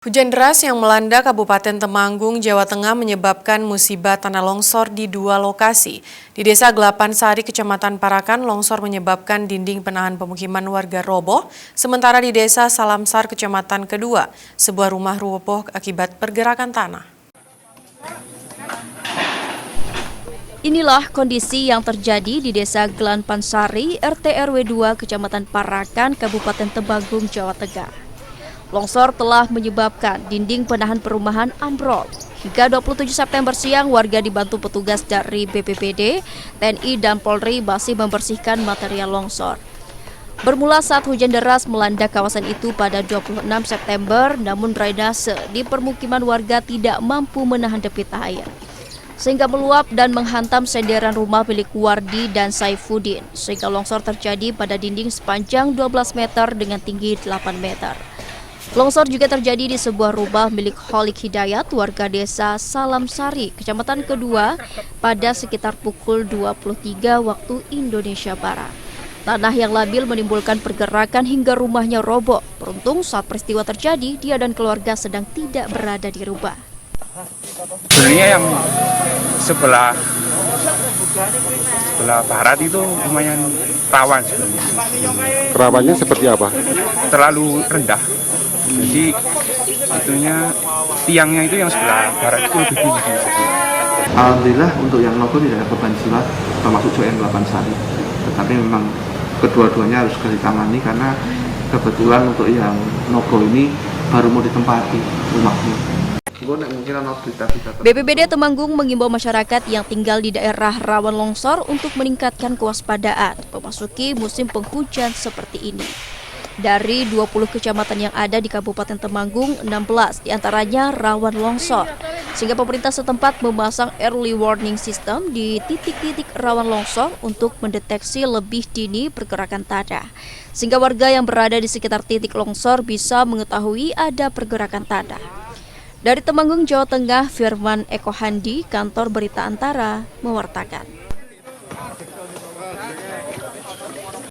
Hujan deras yang melanda Kabupaten Temanggung, Jawa Tengah menyebabkan musibah tanah longsor di dua lokasi. Di Desa Gelapan Sari, Kecamatan Parakan, longsor menyebabkan dinding penahan pemukiman warga roboh. Sementara di Desa Salamsar, Kecamatan Kedua, sebuah rumah roboh akibat pergerakan tanah. Inilah kondisi yang terjadi di Desa Gelapan Sari, RT RW 2, Kecamatan Parakan, Kabupaten Temanggung, Jawa Tengah. Longsor telah menyebabkan dinding penahan perumahan ambrol. Hingga 27 September siang, warga dibantu petugas dari BPBD, TNI, dan Polri masih membersihkan material longsor. Bermula saat hujan deras melanda kawasan itu pada 26 September, namun drainase di permukiman warga tidak mampu menahan debit air, sehingga meluap dan menghantam senderan rumah milik Wardi dan Saifuddin, sehingga longsor terjadi pada dinding sepanjang 12 meter dengan tinggi 8 meter. Longsor juga terjadi di sebuah rumah milik Holik Hidayat, warga desa Salamsari, Kecamatan Kedua, pada sekitar pukul 23 waktu Indonesia Barat. Tanah yang labil menimbulkan pergerakan hingga rumahnya roboh. Beruntung saat peristiwa terjadi, dia dan keluarga sedang tidak berada di rumah. Sebenarnya yang sebelah barat itu lumayan rawan sebenarnya. Rawannya seperti apa? Terlalu rendah. Jadi itunya tiangnya itu yang sebelah barat itu lebih tinggi. Alhamdulillah untuk yang nogo tidak ada korban jiwa, termasuk JN Gelapan Sari. Tetapi memang kedua-duanya harus ditangani karena kebetulan untuk yang nogo ini baru mau ditempati rumahnya. BPBD Temanggung mengimbau masyarakat yang tinggal di daerah rawan longsor untuk meningkatkan kewaspadaan memasuki musim penghujan seperti ini. Dari 20 kecamatan yang ada di Kabupaten Temanggung, 16 diantaranya rawan longsor, sehingga pemerintah setempat memasang early warning system di titik-titik rawan longsor untuk mendeteksi lebih dini pergerakan tanah, sehingga warga yang berada di sekitar titik longsor bisa mengetahui ada pergerakan tanah. Dari Temanggung, Jawa Tengah, Firman Eko Handi, Kantor Berita Antara, mewartakan.